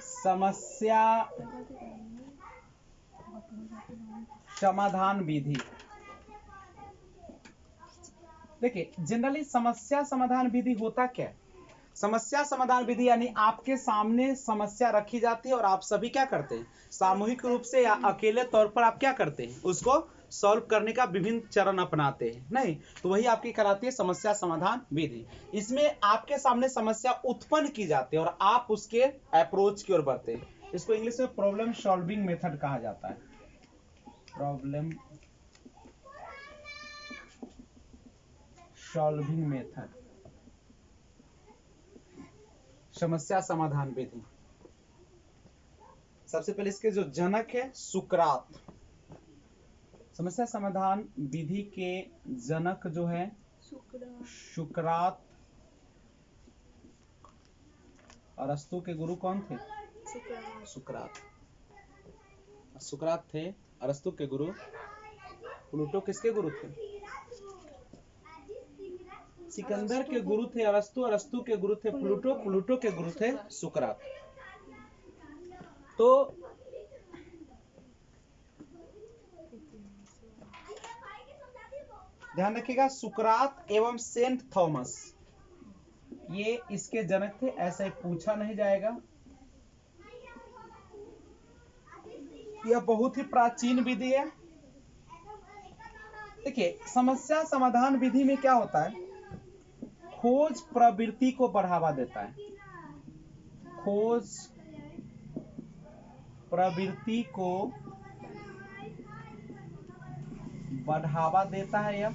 समस्या समाधान विधि। देखिए जनरली समस्या समाधान विधि होता क्या है, समस्या समाधान विधि यानी आपके सामने समस्या रखी जाती है और आप सभी क्या करते हैं, सामूहिक रूप से या अकेले तौर पर आप क्या करते हैं, उसको सॉल्व करने का विभिन्न चरण अपनाते हैं। नहीं तो वही आपकी कराती है समस्या समाधान विधि। इसमें आपके सामने समस्या उत्पन्न की जाती है और आप उसके अप्रोच की ओर बढ़ते हैं। इसको इंग्लिश में प्रॉब्लम सॉल्विंग मेथड कहा जाता है। प्रॉब्लम सॉल्विंग मेथड, समस्या समाधान विधि। सबसे पहले इसके जो जनक है सुकरात। समस्या समाधान विधि के जनक जो है सुकरात। अरस्तु के गुरु कौन थे, सुकरात। सुकरात थे अरस्तु के गुरु। प्लूटो किसके गुरु थे, सिकंदर के गुरु थे अरस्तु। अरस्तु के गुरु थे प्लूटो। प्लूटो के गुरु थे सुकरात। तो ध्यान रखिएगा सुकरात एवं सेंट थॉमस ये इसके जनक थे। ऐसे पूछा नहीं जाएगा। यह बहुत ही प्राचीन विधि है। देखिए समस्या समाधान विधि में क्या होता है, खोज प्रवृत्ति को बढ़ावा देता है। खोज प्रवृत्ति को बढ़ावा देता है। यह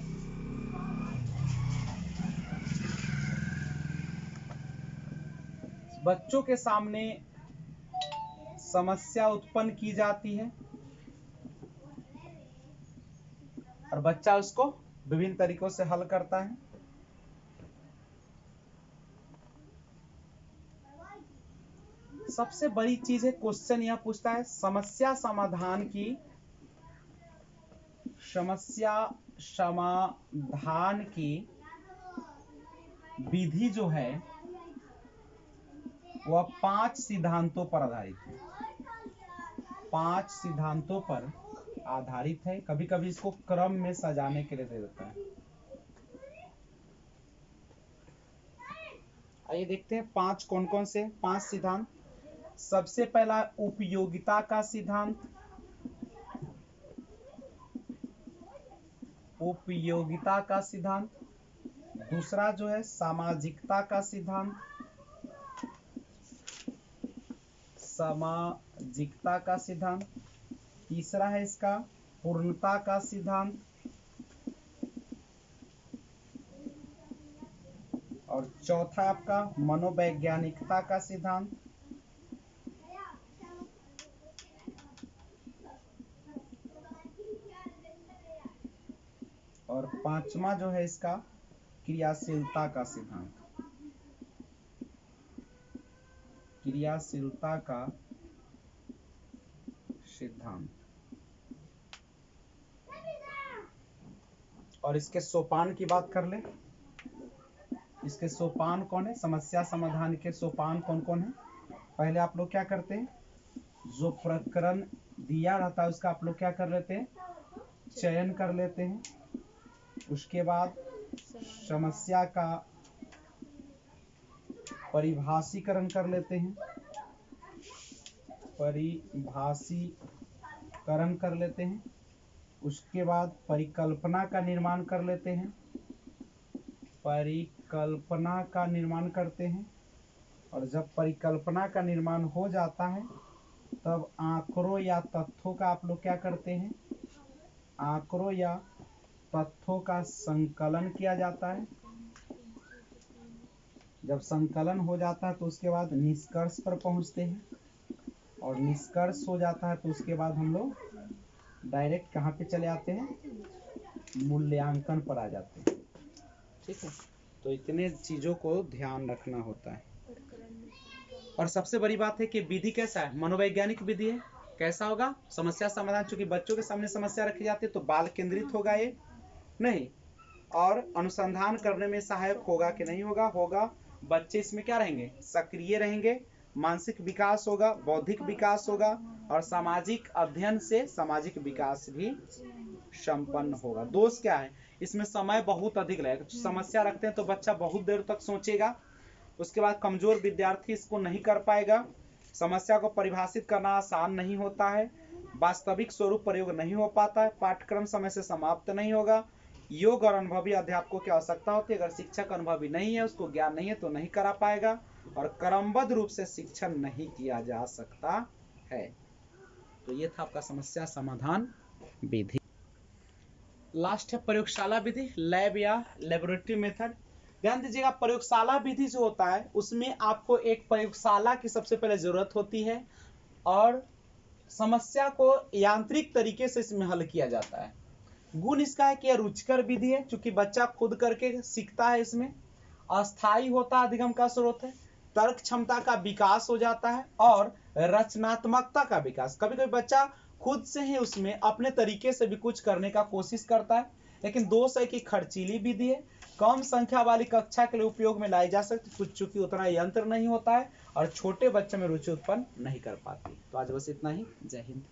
बच्चों के सामने समस्या उत्पन्न की जाती है और बच्चा उसको विभिन्न तरीकों से हल करता है। सबसे बड़ी चीज है, क्वेश्चन यह पूछता है समस्या समाधान की विधि जो है वह 5 सिद्धांतों पर आधारित है। 5 सिद्धांतों पर आधारित है। कभी कभी इसको क्रम में सजाने के लिए दे देता है। आइए देखते हैं 5 कौन कौन से 5 सिद्धांत। सबसे पहला उपयोगिता का सिद्धांत। उपयोगिता का सिद्धांत। दूसरा जो है सामाजिकता का सिद्धांत। सामाजिकता का सिद्धांत। तीसरा है इसका पूर्णता का सिद्धांत। और चौथा आपका मनोवैज्ञानिकता का सिद्धांत। और पांचवा जो है इसका क्रियाशीलता का सिद्धांत। क्रियाशीलता का सिद्धांत। और इसके सोपान की बात कर ले। इसके सोपान कौन है, समस्या समाधान के सोपान कौन कौन है। पहले आप लोग क्या करते हैं, जो प्रकरण दिया रहता है उसका आप लोग क्या कर लेते हैं, चयन कर लेते हैं। उसके बाद समस्या का परिभाषीकरण कर लेते हैं। परिभाषीकरण कर लेते हैं। उसके बाद परिकल्पना का निर्माण कर लेते हैं। परिकल्पना का निर्माण करते हैं। और जब परिकल्पना का निर्माण हो जाता है तब आंकड़ों या तथ्यों का आप लोग क्या करते हैं, आंकड़ों या तथ्यों का संकलन किया जाता है। जब संकलन हो जाता है तो उसके बाद निष्कर्ष पर पहुंचते हैं। और निष्कर्ष हो जाता है तो उसके बाद हम लोग डायरेक्ट कहाँ पे चले आते हैं, मूल्यांकन पर आ जाते हैं। ठीक है, तो इतने चीजों को ध्यान रखना होता है। और सबसे बड़ी बात है कि विधि कैसा है, मनोवैज्ञानिक विधि है। कैसा होगा, समस्या समाधान, चूंकि बच्चों के सामने समस्या रखी जाती है तो बाल केंद्रित होगा ये नहीं, और अनुसंधान करने में सहायक होगा कि नहीं होगा, होगा। बच्चे इसमें क्या रहेंगे, सक्रिय रहेंगे, मानसिक विकास होगा, बौद्धिक विकास होगा, और सामाजिक अध्ययन से सामाजिक विकास भी संपन्न होगा। दोष क्या है, इसमें समय बहुत अधिक लगेगा। समस्या रखते हैं तो बच्चा बहुत देर तक सोचेगा, उसके बाद कमजोर विद्यार्थी इसको नहीं कर पाएगा। समस्या को परिभाषित करना आसान नहीं होता है, वास्तविक स्वरूप प्रयोग नहीं हो पाता है, पाठ्यक्रम समय से समाप्त नहीं होगा, योग्य और अनुभवी अध्यापकों की आवश्यकता होती है। अगर शिक्षक अनुभवी नहीं है, उसको ज्ञान नहीं है तो नहीं करा पाएगा, और क्रमबद्ध रूप से शिक्षण नहीं किया जा सकता है। तो ये था आपका समस्या समाधान विधि। लास्ट है प्रयोगशाला विधि, लैब या लेबोरेटरी मेथड। ध्यान दीजिएगा, प्रयोगशाला विधि जो होता है उसमें आपको एक प्रयोगशाला की सबसे पहले जरूरत होती है और समस्या को यांत्रिक तरीके से इसमें हल किया जाता है। गुण इसका है कि यह रुचिकर विधि है, क्योंकि बच्चा खुद करके सीखता है, इसमें अस्थायी होता है, अधिगम का स्रोत है, तर्क क्षमता का विकास हो जाता है और रचनात्मकता का विकास। कभी कभी बच्चा खुद से ही उसमें अपने तरीके से भी कुछ करने का कोशिश करता है, लेकिन दोष है कि खर्चीली विधि है, कम संख्या वाली कक्षा के लिए उपयोग में लाई जा सकती, कुछ चूंकि उतना यंत्र नहीं होता है और छोटे बच्चे में रुचि उत्पन्न नहीं कर पाती। तो आज बस इतना ही। जय हिंद।